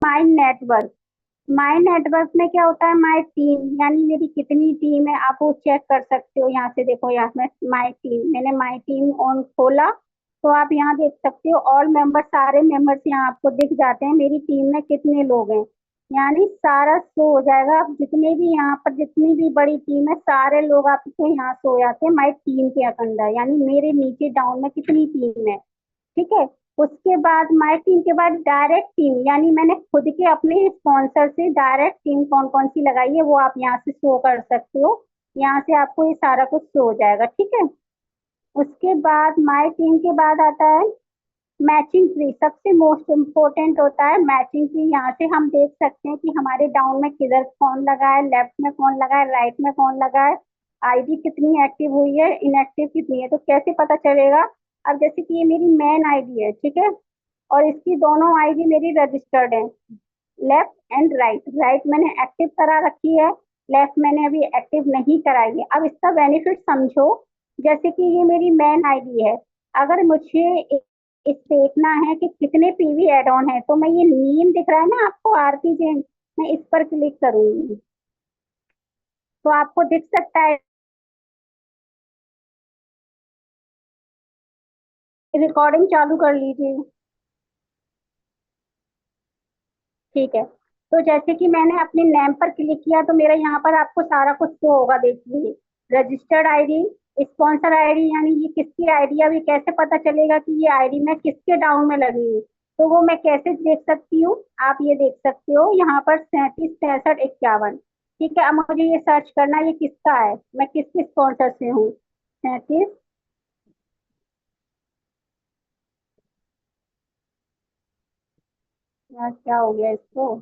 My network. My network में क्या होता है, माई टीम यानी मेरी कितनी टीम है आप वो चेक कर सकते हो। यहाँ से देखो, यहाँ में माई टीम, मैंने माई टीम ऑन खोला तो आप यहाँ देख सकते हो ऑल मेंबर, सारे मेंबर्स यहाँ आपको दिख जाते हैं, मेरी टीम में कितने लोग हैं। यानी सारा शो हो जाएगा। आप जितने भी यहाँ पर जितनी भी बड़ी टीम है सारे लोग आपको यहाँ शो हो जाते हैं माई टीम के अंदर, यानी मेरे नीचे डाउन में कितनी टीम है। ठीक है। उसके बाद माई टीम के बाद डायरेक्ट टीम, यानी मैंने खुद के अपने स्पॉन्सर से डायरेक्ट टीम कौन कौन सी लगाई है वो आप यहाँ से शो कर सकते हो। यहाँ से आपको ये सारा कुछ शो हो जाएगा। ठीक है। उसके बाद माई टीम के बाद आता है मैचिंग ट्री। सबसे मोस्ट इम्पोर्टेंट होता है मैचिंग ट्री। यहाँ से हम देख सकते हैं कि हमारे डाउन में किधर कौन लगा है, लेफ्ट में कौन लगा है, राइट में कौन लगा है, आईडी कितनी एक्टिव हुई है, इनएक्टिव कितनी है। तो कैसे पता चलेगा? अब जैसे कि ये मेरी मेन आईडी है, ठीक है, और इसकी दोनों आईडी मेरी रजिस्टर्ड है, लेफ्ट एंड राइट। राइट मैंने एक्टिव करा रखी है, लेफ्ट मैंने अभी एक्टिव नहीं कराई है। अब इसका बेनिफिट समझो। जैसे कि ये मेरी मेन आईडी है, अगर मुझे इस देखना है कि कितने पीवी एड ऑन है तो मैं ये नेम दिख रहा है ना आपको, आरती जैन, मैं इस पर क्लिक करूंगी तो आपको दिख सकता है। रिकॉर्डिंग चालू कर लीजिए। ठीक है। तो जैसे कि मैंने अपने नेम पर क्लिक किया तो मेरा यहाँ पर आपको सारा कुछ शो होगा, देखिए, रजिस्टर्ड आईडी, स्पॉन्सर आईडी, यानी ये किसकी आईडी है। अभी कैसे पता चलेगा कि ये आईडी मैं किसके डाउन में लगी हूँ? तो वो मैं कैसे देख सकती हूँ? आप ये देख सकते हो यहाँ पर 37 63 51। ठीक है। अब मुझे ये सर्च करना है, ये किसका है, मैं किसके स्पॉन्सर से हूँ। 37, यार क्या हो गया इसको,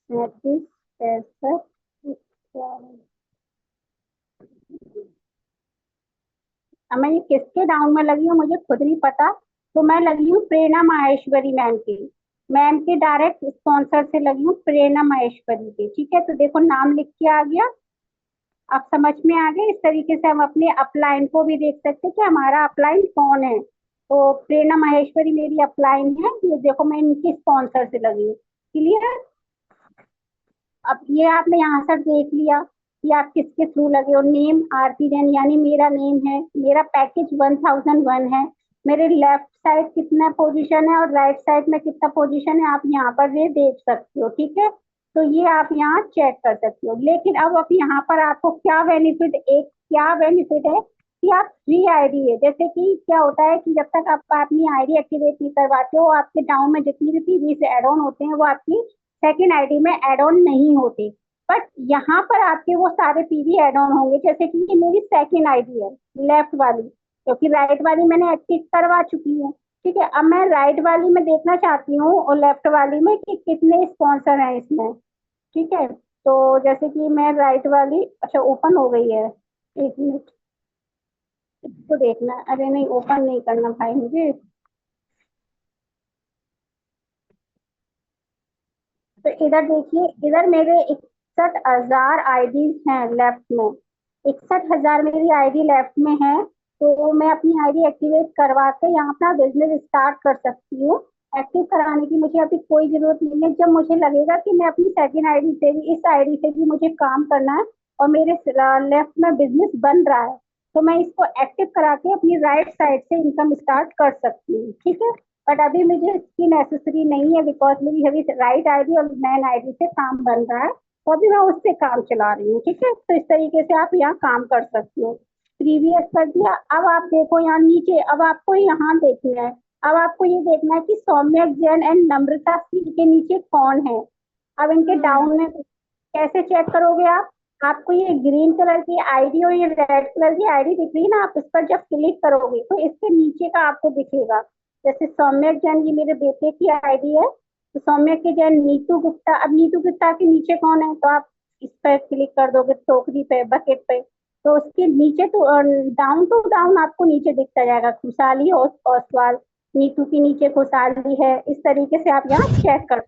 37 65 51। अब मैं ये किसके डाउन में लगी हूँ मुझे खुद नहीं पता। तो मैं लगी हूँ प्रेरणा माहेश्वरी मैम की, मैम के डायरेक्ट स्पॉन्सर से लगी हूँ, प्रेरणा माहेश्वरी के। ठीक है। तो देखो नाम लिख के आ गया। आप समझ में आ गए। इस तरीके से हम अपने अपलाइन को भी देख सकते हैं कि हमारा अपलाइन कौन है। तो प्रेरणा माहेश्वरी मेरी अपलाइन है, ये देखो मैं इनकी स्पॉन्सर से लगी हूँ। क्लियर। अब ये आपने यहाँ से देख लिया कि आप किसके थ्रू लगे हो। नेम आरती जैन, यानी मेरा नेम है, मेरा पैकेज 1001 है, मेरे लेफ्ट साइड कितना पोजीशन है और राइट साइड में कितना पोजीशन है आप यहाँ पर ये देख सकते हो। ठीक है। तो ये आप यहाँ चेक कर सकते हो। लेकिन अब यहाँ पर आपको क्या बेनिफिट, एक क्या बेनिफिट है कि आप फ्री आईडी है। जैसे कि क्या होता है कि जब तक आप अपनी आईडी एक्टिवेट नहीं करवाते हो आपके डाउन में जितनी भी पीवी से एड ऑन होते हैं वो आपकी सेकेंड आईडी में एड ऑन नहीं होते। बट यहाँ पर आपके वो सारे पीवी एड ऑन होंगे। जैसे कि ये मेरी सेकेंड आईडी है, लेफ्ट वाली, क्योंकि राइट वाली मैंने एक्टिव करवा चुकी हूँ। ठीक है। अब मैं राइट वाली में देखना चाहती हूँ और लेफ्ट वाली में कि कितने स्पॉन्सर हैं इसमें। ठीक है। तो जैसे कि मैं राइट वाली, अच्छा ओपन हो गई है, एक मिनट, इसको देखना है। अरे नहीं, ओपन नहीं करना भाई मुझे। तो इधर देखिए, इधर मेरे 61,000 आईडीज हैं लेफ्ट में, 61,000 मेरी आईडी लेफ्ट में है। तो मैं अपनी आईडी एक्टिवेट करवा के यहाँ अपना बिजनेस स्टार्ट कर सकती हूँ। एक्टिव कराने की मुझे अभी कोई जरूरत नहीं है। जब मुझे लगेगा कि मैं अपनी सेकंड आईडी से भी, इस आईडी से भी मुझे काम करना है और मेरे लेफ्ट में बिजनेस बन रहा है तो मैं इसको एक्टिव करा के अपनी राइट साइड से इनकम स्टार्ट कर सकती हूँ। ठीक है। बट अभी मुझे इसकी नेसेसरी नहीं है बिकॉज मेरी अभी राइट आईडी और मैन आईडी से काम बन रहा है तो अभी मैं उससे काम चला रही हूँ। ठीक है। तो इस तरीके से आप यहाँ काम कर सकते हो। प्रीवियस कर दिया। अब आप देखो यहाँ नीचे, अब आपको यहाँ देखना है। अब आपको ये देखना है कि सौम्यक जैन एंड नम्रता सिंह के नीचे कौन है। अब इनके डाउन में कैसे चेक करोगे आप? आपको ये ग्रीन कलर की आईडी और ये रेड कलर की आईडी दिख रही है ना, आप इस पर जब क्लिक करोगे तो इसके नीचे का आपको दिखेगा। जैसे सौम्यक जैन ये मेरे बेटे की आईडी है, तो सौम्यक के जैन नीतू गुप्ता। अब नीतू गुप्ता के नीचे कौन है तो आप इस पर क्लिक कर दोगे, टोकरी पे, बकेट पे, तो उसके नीचे तो डाउन टू डाउन आपको नीचे दिखता जाएगा। खुशहाली और ओसवाल, नीतू के नीचे खुशहाली है। इस तरीके से आप यहाँ चेक कर।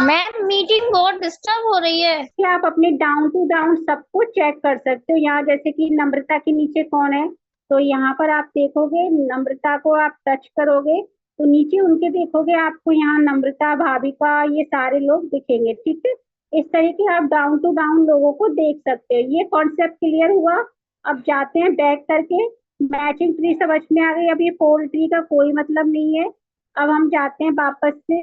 मैम मीटिंग बहुत डिस्टर्ब हो रही है। कि आप अपने डाउन टू डाउन सबको चेक कर सकते हो। यहाँ जैसे कि नम्रता के नीचे कौन है, तो यहाँ पर आप देखोगे नम्रता को आप टच करोगे तो नीचे उनके देखोगे आपको यहाँ नम्रता भाविका ये सारे लोग दिखेंगे, ठीक है। इस तरीके आप डाउन टू डाउन लोगों को देख सकते हो। ये कॉन्सेप्ट क्लियर हुआ। अब जाते हैं बैक करके। मैचिंग ट्री समझ में आ गई। अब ये पोल ट्री का कोई मतलब नहीं है। अब हम जाते हैं वापस से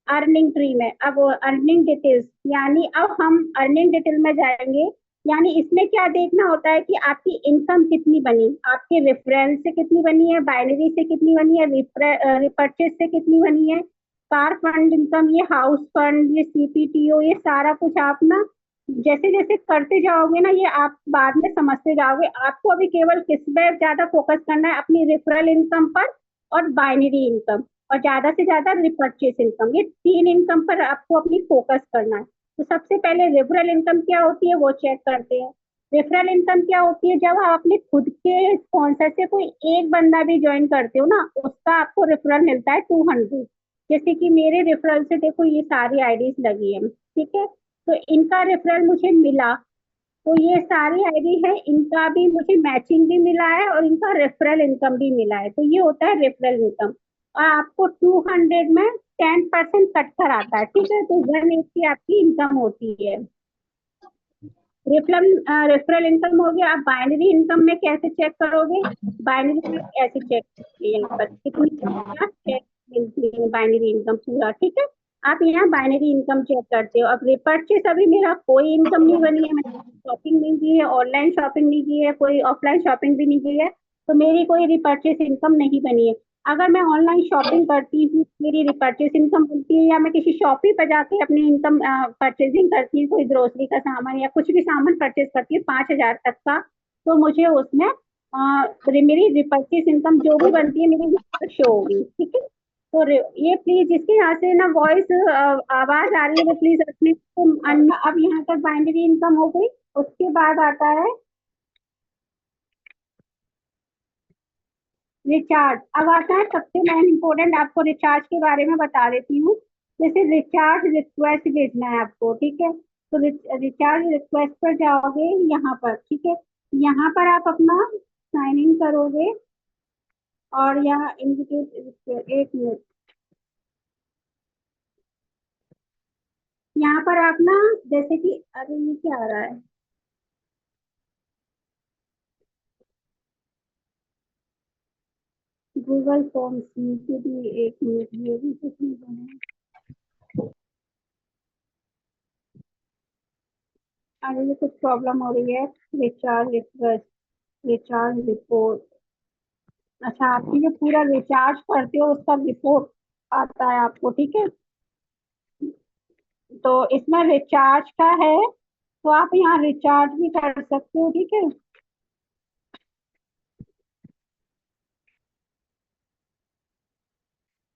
अर्निंग ट्री में। अब अर्निंग डिटेल्स, यानी अब हम अर्निंग डिटेल में जाएंगे। यानी इसमें क्या देखना होता है कि आपकी इनकम कितनी बनी, आपके रेफरेंस से कितनी बनी है, बाइनरी से कितनी बनी है, रिपर्चेज से कितनी बनी है, कार फंड इनकम, ये हाउस फंड, ये सीपीटीओ, ये सारा कुछ आप ना जैसे जैसे करते जाओगे ना ये आप बाद में समझते जाओगे। आपको अभी केवल किस पे ज्यादा फोकस करना है, अपनी रेफरल इनकम पर और बाइनरी इनकम और ज्यादा से ज्यादा रिपर्चेस इनकम, ये तीन इनकम पर आपको अपनी फोकस करना है। तो सबसे पहले रेफरल इनकम क्या होती है वो चेक करते हैं। रेफरल इनकम क्या होती है, जब आप अपने खुद के स्पॉन्सर से कोई एक बंदा भी ज्वाइन करते हो ना उसका आपको रेफरल मिलता है 200। जैसे कि मेरे रेफरल से देखो ये सारी आईडीज लगी है, ठीक है। तो इनका रेफरल मुझे मिला, तो ये सारी आईडी है, इनका भी मुझे मैचिंग भी मिला है और इनका रेफरल इनकम भी मिला है, तो ये होता है रेफरल इनकम। और आपको 200 में 10% कट कर आता है, ठीक है। तो 180 आपकी इनकम होती है। रेफरल रेफरल इनकम हो गया। आप बाइनरी इनकम में कैसे चेक करोगे, बाइनरी में ऐसे चेक करोगे, यहाँ पर कितनी चेक मिलती है बाइनरी इनकम पूरा, ठीक है। आप यहाँ बाइनरी इनकम चेक करते हो। अब रिपर्चेस अभी मेरा कोई इनकम नहीं बनी है, मैंने शॉपिंग नहीं की है, ऑनलाइन शॉपिंग नहीं की है, कोई ऑफलाइन शॉपिंग भी नहीं की है, तो मेरी कोई रिपर्चेस इनकम नहीं बनी है। अगर मैं ऑनलाइन शॉपिंग करती हूँ मेरी रिपर्चेस इनकम बनती है, या मैं किसी शॉपिंग पर जाके अपनी इनकम परचेजिंग करती हूँ, कोई ग्रोसरी का सामान या कुछ भी सामान परचेज करती हूँ 5,000 तक का, तो मुझे उसमें मेरी रिपर्चेस इनकम जो भी बनती है मेरी शो होगी, ठीक है। तो ये प्लीज जिसके यहाँ से ना वॉइस आवाज आ रही है वो प्लीज अपने अब यहाँ तक बाइनरी इनकम हो गई। उसके बाद आता है रिचार्ज। अब आता है सबसे मेन इम्पोर्टेंट, आपको रिचार्ज के बारे में बता देती हूँ। जैसे रिचार्ज रिक्वेस्ट भेजना है आपको, ठीक है। तो रिचार्ज रिक्वेस्ट पर जाओगे यहाँ पर, ठीक है। यहाँ पर आप अपना साइन इन करोगे और यहाँ इंडिकेट, एक मिनट, यहाँ पर आप ना जैसे कि अरे ये क्या आ रहा है, गूगल फॉर्म्स नीचे भी, एक मिनट ये भी कुछ नहीं बना। अरे ये कुछ प्रॉब्लम हो रही है। रिचार्ज रिक्वेस्ट, रिचार्ज रिपोर्ट, अच्छा आपकी जो पूरा रिचार्ज करते हो उसका रिपोर्ट आता है आपको, ठीक है। तो इसमें रिचार्ज का है तो आप यहाँ रिचार्ज भी कर सकते हो, ठीक है।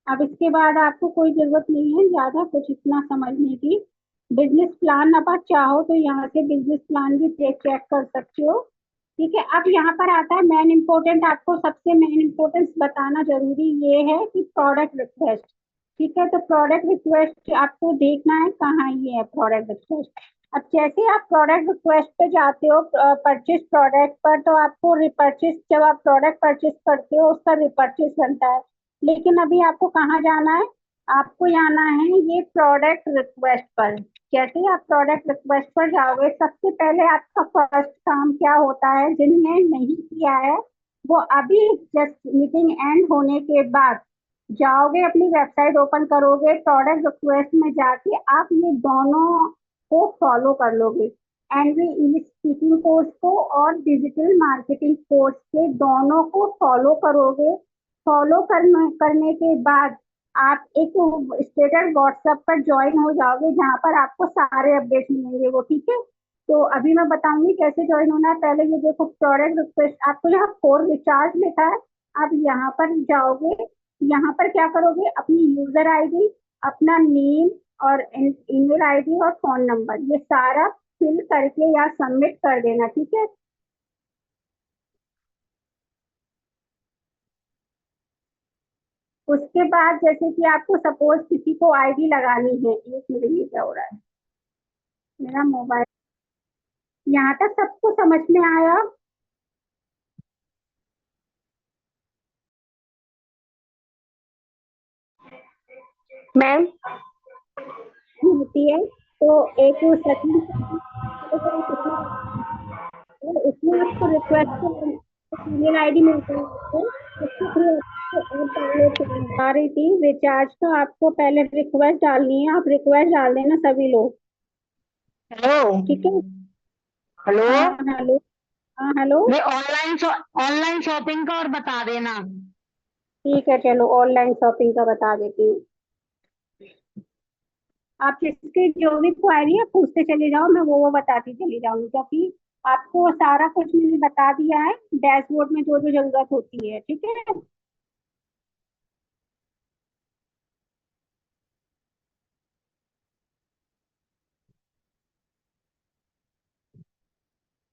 अब इसके बाद आपको कोई जरूरत नहीं है ज्यादा कुछ इतना समझने की। बिजनेस प्लान अब आप चाहो तो यहाँ से बिजनेस प्लान भी चेक चेक कर सकते हो, ठीक है। अब यहाँ पर आता है मेन इम्पोर्टेंट, आपको सबसे मेन इम्पोर्टेंस बताना जरूरी ये है कि प्रोडक्ट रिक्वेस्ट, ठीक है। तो प्रोडक्ट रिक्वेस्ट आपको देखना है कहाँ ये है प्रोडक्ट रिक्वेस्ट। अब जैसे आप प्रोडक्ट रिक्वेस्ट पे जाते हो परचेज प्रोडक्ट पर, तो आपको रिपर्चेज, जब आप प्रोडक्ट परचेज करते हो उसका रिपर्चेज बनता है। लेकिन अभी आपको कहाँ जाना है, आपको जाना है ये प्रोडक्ट रिक्वेस्ट पर। जैसे ही आप प्रोडक्ट रिक्वेस्ट पर जाओगे सबसे पहले आपका फर्स्ट काम क्या होता है, जिनने नहीं किया है वो अभी जस्ट मीटिंग एंड होने के बाद जाओगे, अपनी वेबसाइट ओपन करोगे, प्रोडक्ट रिक्वेस्ट में जाके आप ये दोनों को फॉलो कर लोगे। एनवी इंग्लिश स्पीकिंग कोर्स को और डिजिटल मार्केटिंग कोर्स के दोनों को फॉलो करोगे। फॉलो करने के बाद आप एक स्टेटस व्हाट्सएप पर ज्वाइन हो जाओगे जहां पर आपको सारे अपडेट मिलेंगे वो, ठीक है। तो अभी मैं बताऊंगी कैसे ज्वाइन होना है। पहले ये देखो प्रोडक्ट रिक्वेस्ट, आपको यहाँ फॉर रिचार्ज लिखा है। आप यहाँ पर जाओगे, यहाँ पर क्या करोगे, अपनी यूजर आईडी, अपना नेम और ईमेल आईडी और फोन नंबर ये सारा फिल करके या सबमिट कर देना, ठीक है। उसके बाद जैसे कि आपको सपोज किसी को आईडी लगानी है, एक मिनट ये क्या हो रहा है, मेरा मोबाइल, यहाँ तक सबको समझ में आया। मैम होती है, तो एक सेकंड उसमें आपको रिक्वेस्ट ईमेल आईडी मिलता है आपको, उसके थ्रू आपको ऐप डाउनलोड करना। आ रही थी रिचार्ज का, आपको पहले रिक्वेस्ट डालनी है, आप रिक्वेस्ट डाल देना सभी लोग। हेलो। ठीक है। हेलो। हाँ हेलो। हाँ हेलो। मैं ऑनलाइन शॉपिंग का और बता देना। ठीक है, चलो ऑनलाइन शॉपिंग का बता देती हूँ। आप जिसकी जो भी क्वारी है पूछते चले जाओ, मैं वो बताती चली जाऊंगी, क्योंकि आपको सारा कुछ मैंने बता दिया है डैशबोर्ड में जो जो जरूरत होती है। ठीक है।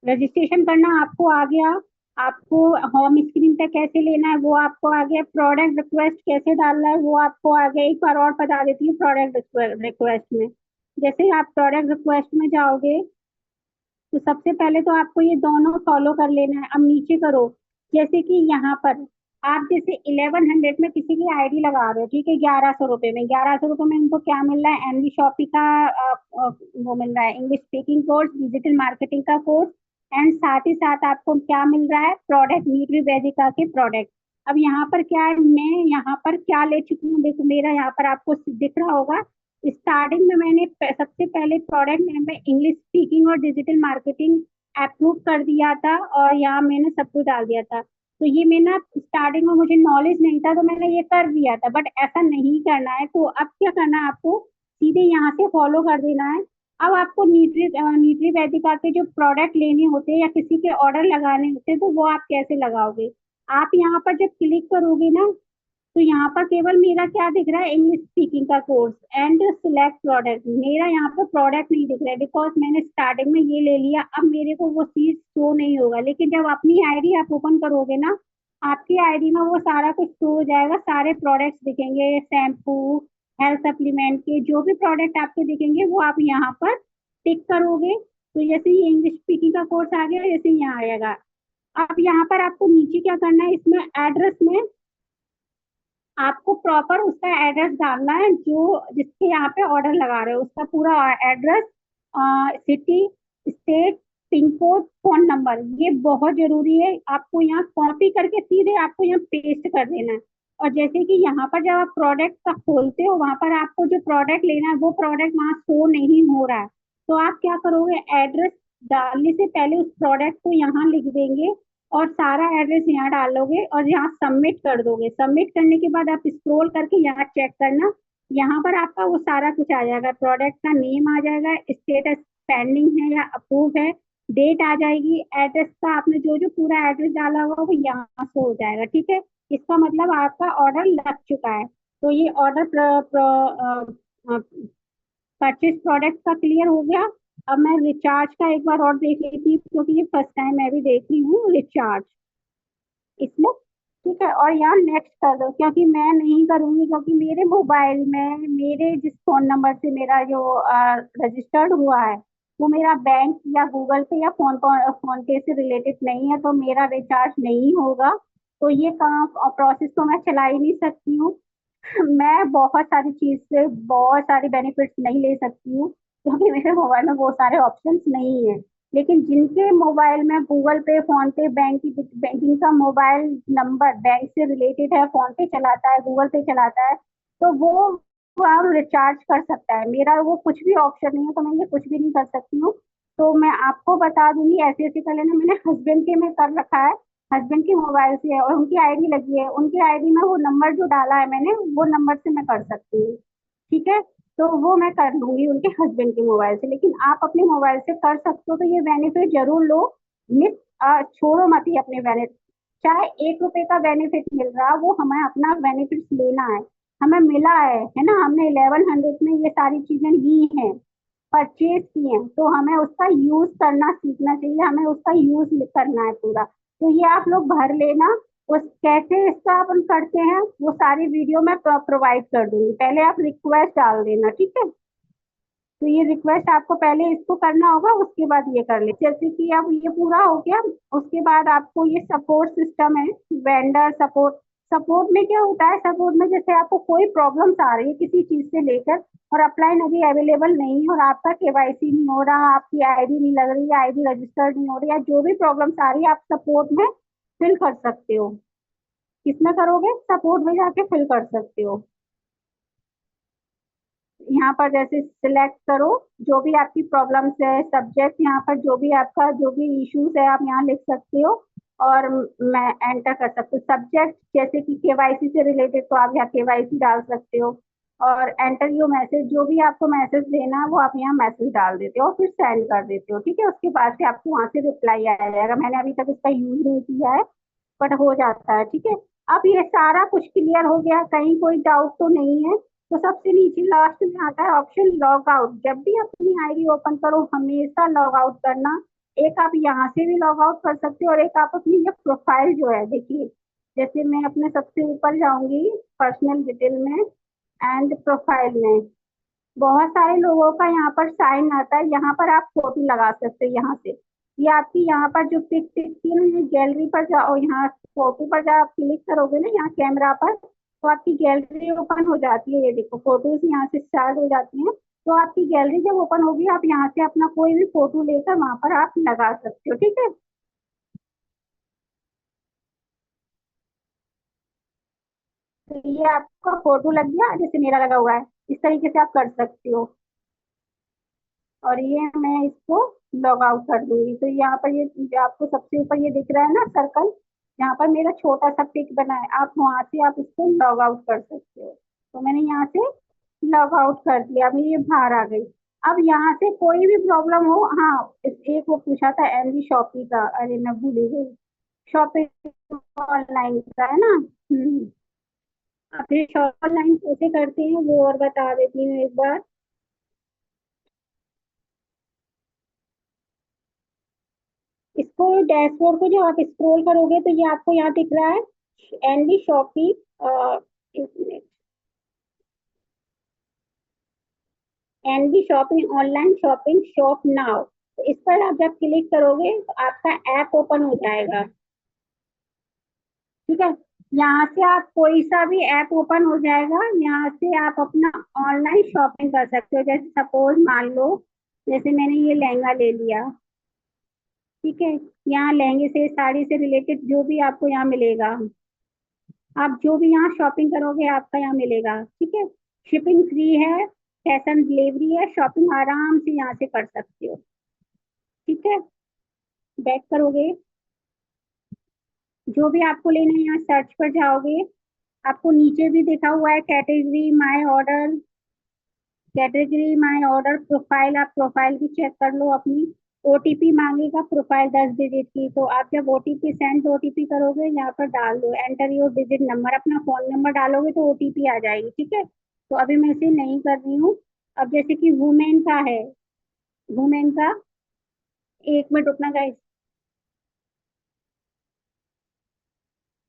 रजिस्ट्रेशन करना आपको आ गया। आपको होम स्क्रीन पे कैसे लेना है वो आपको आ गया। प्रोडक्ट रिक्वेस्ट कैसे डालना है वो आपको आ गया। एक बार और बता देती हूँ। प्रोडक्ट रिक्वेस्ट में जैसे ही आप प्रोडक्ट रिक्वेस्ट में जाओगे, तो सबसे पहले तो आपको ये दोनों फॉलो कर लेना है। अब नीचे करो, जैसे कि यहाँ पर आप जैसे 1100 में किसी की आईडी लगा रहे हो, ठीक है, 1100 रुपये में। 1100 रुपये में इनको क्या मिल रहा है? एमडी शॉपी का वो मिल रहा है, English speaking course, digital marketing का कोर्स, एंड साथ ही साथ आपको क्या मिल रहा है? प्रोडक्ट, नीटरी वेदिका के प्रोडक्ट। अब यहाँ पर क्या है, मैं यहाँ पर क्या ले चुकी हूँ, देखो मेरा यहाँ पर आपको दिख रहा होगा। स्टार्टिंग में मैंने सबसे पहले प्रोडक्ट नेम में इंग्लिश स्पीकिंग और डिजिटल मार्केटिंग अप्रूव कर दिया था, और यहाँ मैंने सब कुछ डाल दिया था। तो ये मैंने स्टार्टिंग में मुझे नॉलेज नहीं था, तो मैंने ये कर दिया था, बट ऐसा नहीं करना है। तो अब क्या करना है आपको? सीधे यहाँ से फॉलो कर देना है। अब आपको नीटरी वेदिका के जो प्रोडक्ट लेने होते हैं या किसी के ऑर्डर लगाने होते हैं, तो वो आप कैसे लगाओगे? आप यहाँ पर जब क्लिक करोगे ना, तो यहाँ पर केवल मेरा क्या दिख रहा है? इंग्लिश स्पीकिंग का कोर्स एंड सिलेक्ट प्रोडक्ट। मेरा यहाँ पर प्रोडक्ट नहीं दिख रहा है, बिकॉज मैंने स्टार्टिंग में ये ले लिया। अब मेरे को वो चीज शो नहीं होगा, लेकिन जब अपनी आईडी आप ओपन करोगे ना, आपकी आईडी में वो सारा कुछ शो हो जाएगा। सारे प्रोडक्ट्स दिखेंगे, शैम्पू, हेल्थ सप्लीमेंट के जो भी प्रोडक्ट आपके दिखेंगे वो आप यहाँ पर टिक करोगे। तो जैसे ही इंग्लिश स्पीकिंग का कोर्स आ गया, जैसे ही यहाँ आएगा। अब यहाँ पर आपको नीचे क्या करना है, इसमें एड्रेस में आपको प्रॉपर उसका एड्रेस डालना है, जो जिसके यहाँ पे ऑर्डर लगा रहे हो उसका पूरा address, city, state, pin code, phone number, ये बहुत जरूरी है। आपको यहाँ कॉपी करके सीधे आपको यहाँ पेस्ट कर देना है। और जैसे कि यहाँ पर जब आप प्रोडक्ट का खोलते हो, वहां पर आपको जो प्रोडक्ट लेना है वो प्रोडक्ट वहां शो नहीं हो रहा है। तो आप क्या करोगे? एड्रेस डालने से पहले उस प्रोडक्ट को यहाँ लिख देंगे, और सारा एड्रेस यहाँ डालोगे और यहाँ सबमिट कर दोगे। सबमिट करने के बाद आप स्क्रॉल करके यहाँ चेक करना, यहाँ पर आपका वो सारा कुछ आ जाएगा। प्रोडक्ट का नेम आ जाएगा, स्टेटस पेंडिंग है या अप्रूव है, डेट आ जाएगी, एड्रेस का आपने जो जो पूरा एड्रेस डाला होगा वो यहाँ से हो जाएगा। ठीक है, इसका मतलब आपका ऑर्डर लग चुका है। तो ये ऑर्डर परचेज प्रोडक्ट का क्लियर हो गया। अब मैं रिचार्ज का एक बार और देख लेती हूँ, क्योंकि ये फर्स्ट टाइम मैं भी देख रही हूँ रिचार्ज इसमें। ठीक है, और यहाँ नेक्स्ट कर दो, क्योंकि मैं नहीं करूंगी, क्योंकि मेरे मोबाइल में मेरे जिस फोन नंबर से मेरा जो रजिस्टर्ड हुआ है, वो मेरा बैंक या गूगल पे या फोन पे से रिलेटेड नहीं है, तो मेरा रिचार्ज नहीं होगा। तो ये काम और प्रोसेस तो मैं चला ही नहीं सकती हूँ। मैं बहुत सारी चीज से बहुत सारी बेनिफिट्स नहीं ले सकती हूँ, क्योंकि मेरे मोबाइल में बहुत सारे ऑप्शंस नहीं है। लेकिन जिनके मोबाइल में गूगल पे, फोन पे, बैंकिंग का मोबाइल नंबर बैंक से रिलेटेड है, फोन पे चलाता है, गूगल पे चलाता है, तो वो आप रिचार्ज कर सकता है। मेरा वो कुछ भी ऑप्शन नहीं है, तो मैं ये कुछ भी नहीं कर सकती हूँ। तो मैं आपको बता दूंगी, ऐसे ऐसे कर लेना। मैंने हस्बैंड के में कर रखा है, हस्बैंड के मोबाइल से है, और उनकी आईडी लगी है, उनकी आईडी में वो नंबर जो डाला है मैंने, वो नंबर से मैं कर सकती हूँ। ठीक है, तो वो मैं कर लूंगी उनके हस्बैंड के मोबाइल से। लेकिन आप अपने मोबाइल से कर सकते हो, तो ये बेनिफिट जरूर लो। मिस छोड़ो मत ही अपने बेनिफिट। चाहे 1 रुपए का बेनिफिट मिल रहा, वो हमें अपना बेनिफिट लेना है। हमें मिला है ना, हमने 1100 में ये सारी चीजें ली हैं, परचेज किए हैं, तो हमें उसका यूज करना सीखना चाहिए, हमें उसका यूज करना है पूरा। तो ये आप लोग भर लेना। उस कैसे इसका अपन करते हैं वो सारी वीडियो मैं प्रोवाइड कर दूंगी। पहले आप रिक्वेस्ट डाल देना, ठीक है। तो ये रिक्वेस्ट आपको पहले इसको करना होगा, उसके बाद ये कर ले। जैसे कि अब ये पूरा हो गया, उसके बाद आपको ये सपोर्ट सिस्टम है, वेंडर सपोर्ट सपोर्ट में क्या होता है, सपोर्ट में जैसे आपको कोई प्रॉब्लम्स आ रही है किसी चीज से लेकर, और अपलाइन अभी अवेलेबल नहीं है, और आपका केवाईसी नहीं हो रहा, आपकी आईडी नहीं लग रही है, आईडी रजिस्टर्ड नहीं हो रही है, जो भी प्रॉब्लम्स आ रही है आप सपोर्ट में फिल कर सकते हो। किसमें करोगे, सपोर्ट में जाके फिल कर सकते हो। यहाँ पर जैसे सिलेक्ट करो जो भी आपकी प्रॉब्लम्स है, सब्जेक्ट यहाँ पर जो भी आपका जो भी इश्यूज है आप यहाँ लिख सकते हो, और मैं एंटर कर सकती हूँ। सब्जेक्ट जैसे कि केवाईसी से रिलेटेड तो आप यहाँ केवाईसी डाल सकते हो, और एंटर योर मैसेज, जो भी आपको मैसेज देना है वो आप यहाँ मैसेज डाल देते हो, फिर सेंड कर देते हो। ठीक है, उसके बाद से आपको वहां से रिप्लाई आ जाएगा। मैंने अभी तक इसका यूज नहीं किया है, बट हो जाता है। ठीक है, अब ये सारा कुछ क्लियर हो गया, कहीं कोई डाउट तो नहीं है। तो सबसे नीचे लास्ट में आता है ऑप्शन लॉग आउट। जब भी अपनी आईडी ओपन करो हमेशा लॉग आउट करना। एक आप यहाँ से भी लॉग आउट कर सकते हो, और एक आप अपनी ये प्रोफाइल जो है देखिए, जैसे मैं अपने सबसे ऊपर जाऊंगी पर्सनल डिटेल में एंड प्रोफाइल में, बहुत सारे लोगों का यहाँ पर साइन आता है, यहाँ पर आप फोटो लगा सकते हो यहाँ से। ये आपकी यहाँ पर जो पिक दिखती है ना, ये गैलरी पर जाओ, यहाँ फोटो पर जब आप क्लिक करोगे ना यहाँ कैमरा पर, तो आपकी गैलरी ओपन हो जाती है। ये देखो फोटोज यहाँ से स्टार्ट हो जाती हैं। तो आपकी गैलरी जब ओपन होगी आप यहाँ से अपना कोई भी फोटो लेकर वहां पर आप लगा सकते हो। ठीक है, तो ये आपका फोटो लग गया जैसे मेरा लगा हुआ है, इस तरीके से आप कर सकते हो। और ये मैं इसको लॉग आउट कर दूंगी, तो यहाँ पर ये जो आपको सबसे ऊपर ये दिख रहा है ना सर्कल, यहाँ पर मेरा छोटा सा पिक बना है, आप वहां से आप इसको लॉग आउट कर सकते हो। तो मैंने यहाँ से लॉग आउट कर दिया, अभी ये बाहर आ गई। अब यहाँ से कोई भी प्रॉब्लम हो, हाँ एक वो पूछा था एमजी शॉपी का, अरे मैं भूल ही गई, शॉपिंग ऑनलाइन का है ना। अब ये शॉप ऑनलाइन कैसे करते हैं वो और बता देती हूँ एक बार। इसको डैशबोर्ड को जो आप स्क्रॉल करोगे तो ये आपको यहाँ दिख रहा है एनवी शॉपी, एक minute, NV shopping online shopping shop now. तो इस पर आप जब क्लिक करोगे तो आपका ऐप ओपन हो जाएगा। ठीक है, यहाँ से आप कोई सा भी ऐप ओपन हो जाएगा, यहाँ से आप अपना ऑनलाइन शॉपिंग कर सकते हो। जैसे सपोज मान लो जैसे मैंने ये लहंगा ले लिया, ठीक है, यहाँ लहंगे से साड़ी से रिलेटेड जो भी आपको यहाँ मिलेगा, आप जो भी यहाँ शॉपिंग करोगे आपका यहाँ मिलेगा। ठीक है, शिपिंग फ्री है, कैश ऑन डिलीवरी है, शॉपिंग आराम से यहाँ से कर सकते हो। ठीक है, बैक करोगे, जो भी आपको लेना है यहाँ सर्च पर जाओगे, आपको नीचे भी देखा हुआ है category my order, category my order profile, आप प्रोफाइल भी चेक कर लो अपनी। ओटीपी मांगेगा प्रोफाइल 10 डिजिट की, तो आप जब ओटीपी सेंड ओटीपी करोगे यहाँ पर डाल दो, एंटर योर डिजिट नंबर, अपना फोन नंबर डालोगे तो ओटीपी आ जाएगी। ठीक है, तो अभी मैं इसे नहीं कर रही हूँ। अब जैसे कि वुमेन का है, वुमेन का, एक मिनट रुकना गाइस।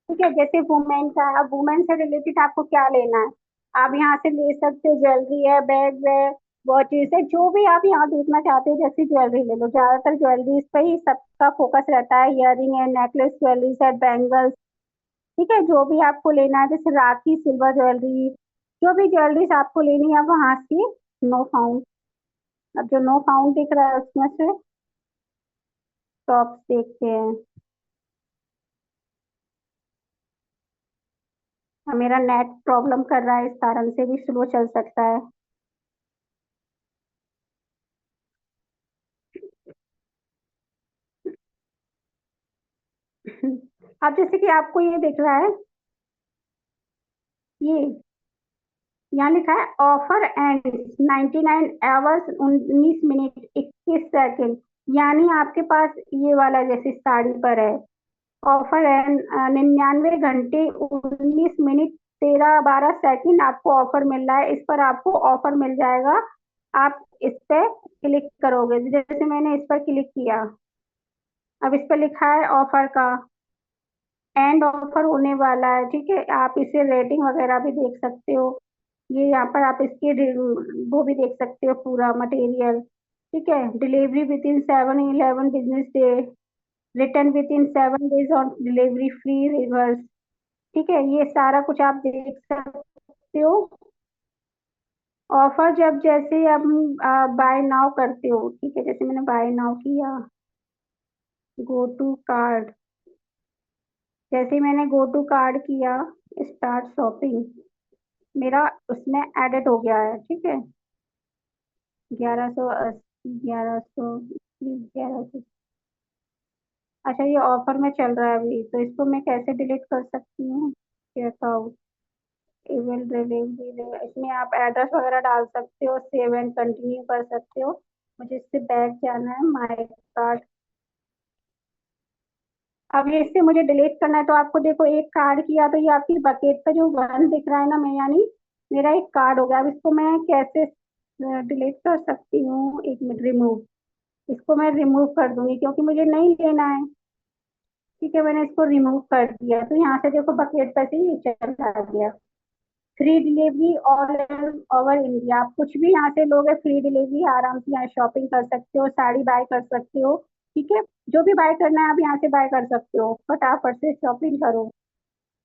ठीक है, जैसे वुमेन का, अब वुमेन से रिलेटेड आपको क्या लेना है, आप यहाँ से ले सकते हो, ज्वेलरी है, बैग है, वॉचेस है, जो भी आप यहाँ देखना चाहते हो। जैसे ज्वेलरी ले लो, ज्यादातर ज्वेलरीज पे ही सबका फोकस रहता है, इयरिंग है, नेकलेस, ज्वेलरी सेट, बैंगल्स। ठीक है, जो भी आपको लेना है, जैसे राखी, सिल्वर ज्वेलरी, जो भी ज्वेलरीज आपको लेनी है वहां से नो फाउंड। अब जो नो फाउंड दिख रहा है उसमें से टॉप्स देखते हैं। अब मेरा नेट प्रॉब्लम कर रहा है, इस कारण से भी स्लो चल सकता है। अब जैसे कि आपको ये दिख रहा है, ये यहाँ लिखा है offer and 99 hours 19 minute 21 second, यानी आपके पास ये वाला जैसे साड़ी पर है ऑफर एंड 99 घंटे 19 मिनट 13-12 सेकंड आपको ऑफर मिल रहा है, इस पर आपको ऑफर मिल जाएगा। आप इस पे क्लिक करोगे, जैसे मैंने इस पर क्लिक किया, अब इस पर लिखा है ऑफर का एंड ऑफर होने वाला है। ठीक है, आप इसे रेटिंग वगैरह भी देख सकते हो, ये यहाँ पर आप इसकी वो भी देख सकते हो पूरा मटेरियल। ठीक है, delivery with in 7-11 business day, return with in 7 days on delivery, free reverse. ठीक है, ये सारा कुछ आप देख सकते हो। ऑफर जब जैसे अब बाय नाउ करते हो, ठीक है, जैसे मैंने बाय नाउ किया, गो टू कार्ड, जैसे ही मैंने गो टू कार्ड किया, स्टार्ट शॉपिंग, मेरा उसमें एडिट हो गया है, ठीक है। 1180, 1100, अच्छा ये ऑफर में चल रहा है अभी, तो इसको मैं कैसे डिलीट कर सकती हूँ? चेकआउट, इवेल डिलीवरी, इसमें आप एड्रेस वगैरह डाल सकते हो, सेव एंड कंटिन्यू कर सकते हो। मुझे इससे बैक जाना है, माय कार्ड। अब ये इससे मुझे डिलीट करना है, तो आपको देखो एक कार्ड किया तो ये आपकी बकेट पे जो वन दिख रहा है ना, मैं यानी मेरा एक कार्ड हो गया। अब इसको मैं कैसे डिलीट कर सकती हूँ? एक मिनट, रिमूव, इसको मैं रिमूव कर दूंगी क्योंकि मुझे नहीं लेना है। ठीक है, मैंने इसको रिमूव कर दिया, तो यहाँ से देखो बकेट पे से ये चला गया। Free delivery all over India, आप कुछ भी यहाँ से लोगे, फ्री डिलीवरी, आराम से यहाँ शॉपिंग कर सकते हो, साड़ी बाय कर सकते हो। ठीक है, जो भी बाय करना है आप यहाँ से बाय कर सकते हो, फटाफट से शॉपिंग करो।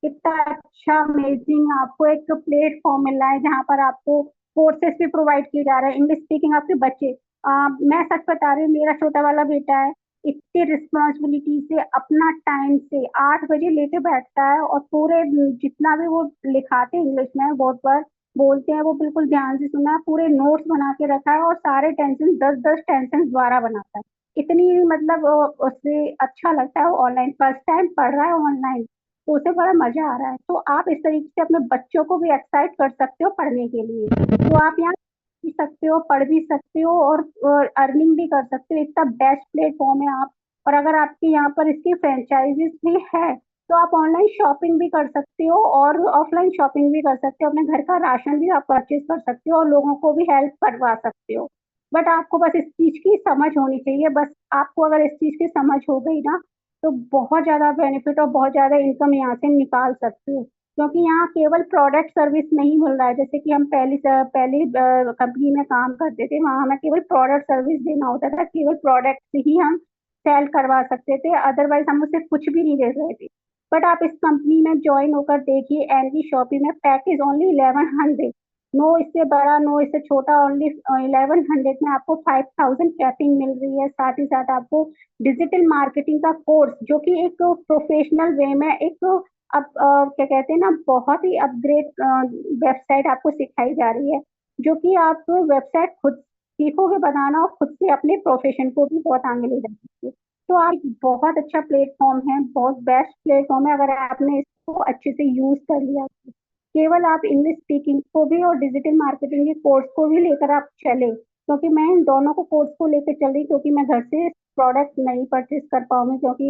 कितना अच्छा, अमेजिंग, आपको एक प्लेटफॉर्म मिल रहा है जहाँ पर आपको कोर्सेस भी प्रोवाइड किए जा रहे हैं, इंग्लिश स्पीकिंग। आपके बच्चे, मैं सच बता रही हूँ, मेरा छोटा वाला बेटा है, इतनी रिस्पॉन्सिबिलिटी से अपना टाइम से 8 बजे लेके बैठता है, और पूरे जितना भी वो लिखाते हैं इंग्लिश में, बोर्ड पर बोलते हैं, वो बिल्कुल ध्यान से सुना है, पूरे नोट्स बना के रखा है, और सारे टेंशन 10-10 टेंशन दोबारा बनाता है। इतनी मतलब उससे अच्छा लगता है, ऑनलाइन फर्स्ट टाइम पढ़ रहा है ऑनलाइन, तो उसे बड़ा मजा आ रहा है। तो आप इस तरीके से अपने बच्चों को भी एक्साइट कर सकते हो पढ़ने के लिए। तो आप यहाँ भी सकते हो, पढ़ भी सकते हो, और अर्निंग भी कर सकते हो, इतना बेस्ट प्लेटफॉर्म है आप। और अगर आपके यहाँ पर इसकी फ्रेंचाइजीज भी है, तो आप ऑनलाइन शॉपिंग भी कर सकते हो और ऑफलाइन शॉपिंग भी कर सकते हो, अपने घर का राशन भी आप परचेज कर सकते हो और लोगों को भी हेल्प करवा सकते हो। बट आपको बस इस चीज की समझ होनी चाहिए, बस आपको अगर इस चीज की समझ हो गई ना, तो बहुत ज्यादा बेनिफिट और बहुत ज्यादा इनकम यहाँ से निकाल सकते हो। क्योंकि यहाँ केवल प्रोडक्ट सर्विस नहीं मिल रहा है, जैसे कि हम पहली पहली कंपनी में काम करते थे, वहां हमें केवल प्रोडक्ट सर्विस देना होता था, केवल प्रोडक्ट ही हम सेल करवा सकते थे, अदरवाइज हम उससे कुछ भी नहीं दे रहे थे। बट आप इस कंपनी में ज्वाइन होकर देखिए, एनवी शॉपी में पैकेज ओनली 1100, नो इससे बड़ा नो इससे छोटा, ओनली 1100 में आपको 5000 कैपिंग मिल रही है। साथ ही साथ आपको डिजिटल मार्केटिंग का कोर्स, जो कि एक प्रोफेशनल वे में एक अब क्या कहते हैं ना, बहुत ही अपग्रेड वेबसाइट आपको सिखाई जा रही है, जो कि आप वेबसाइट खुद सीखोगे बनाना और खुद से अपने प्रोफेशन को भी बहुत आगे ले जा सकते हो। तो आप, बहुत अच्छा प्लेटफॉर्म है, बहुत बेस्ट प्लेटफॉर्म है, अगर आपने इसको अच्छे से यूज कर लिया तो। केवल आप इंग्लिश स्पीकिंग को भी और डिजिटल मार्केटिंग के कोर्स को भी लेकर आप चले, क्योंकि मैं इन दोनों को कोर्स को लेकर चल रही, क्योंकि मैं घर से प्रोडक्ट नहीं परचेज कर पाऊंगी, क्योंकि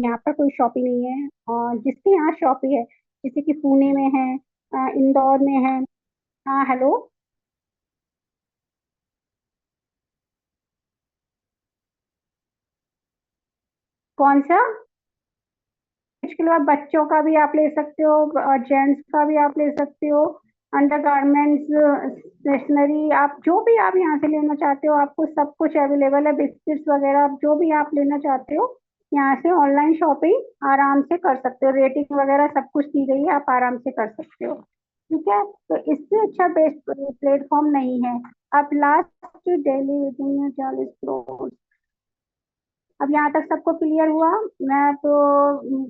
यहाँ पर कोई शॉपिंग नहीं है, और जिसके यहाँ शॉपिंग है, जैसे कि पुणे में है, इंदौर में है। हाँ हेलो। कौन सा? के लिए आप बच्चों का भी आप ले सकते हो, जेंट्स का भी आप ले सकते हो, अंडर गारमेंट्स, स्टेशनरी, आप जो भी आप यहाँ से लेना चाहते हो, आपको सब कुछ अवेलेबल है, बिस्किट्स वगैरह, आप जो भी आप लेना चाहते हो, यहाँ से ऑनलाइन शॉपिंग आराम से कर सकते हो, रेटिंग वगैरह सब कुछ दी गई है, आप आराम से कर सकते हो। ठीक है, तो इससे अच्छा बेस्ट प्लेटफॉर्म नहीं है। आप लास्ट डेली विदिन 40 करोड़। अब यहाँ तक सबको क्लियर हुआ? मैं तो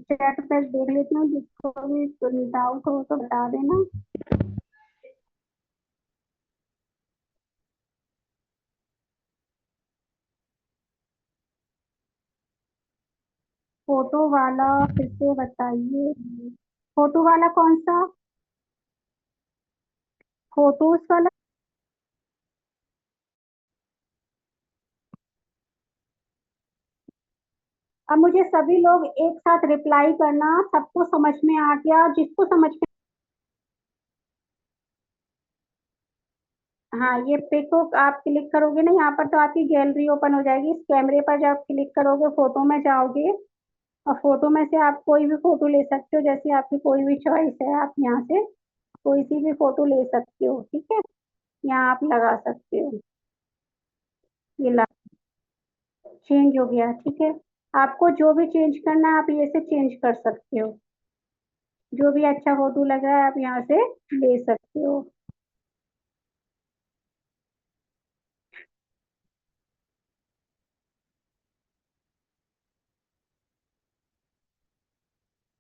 चैट पे देख लेती हूँ, जिसको भी डाउट हो तो बता देना। फोटो वाला फिर से बताइए। फोटो वाला कौन सा? फोटोज वाला? अब मुझे सभी लोग एक साथ रिप्लाई करना, सबको समझ में आ गया? जिसको समझ में, हाँ, ये पिक को आप क्लिक करोगे ना, यहाँ पर तो आपकी गैलरी ओपन हो जाएगी, इस कैमरे पर जब क्लिक करोगे, फोटो में जाओगे, और फोटो में से आप कोई भी फोटो ले सकते हो, जैसे आपकी कोई भी चॉइस है, आप यहाँ से कोई सी भी फोटो ले सकते हो। ठीक है, यहाँ आप लगा सकते हो। ये चेंज हो गया, ठीक है। आपको जो भी चेंज करना है आप ये से चेंज कर सकते हो। जो भी अच्छा फोटो लग रहा है आप यहाँ से ले सकते हो।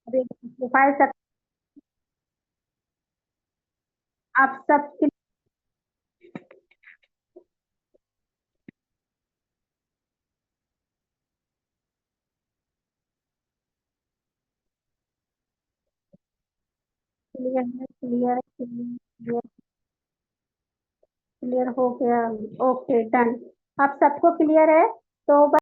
अभी प्रोफाइल सब आप सब क्लियर है, क्लियर क्लियर क्लियर हो गया। Okay done. आप सबको क्लियर है तो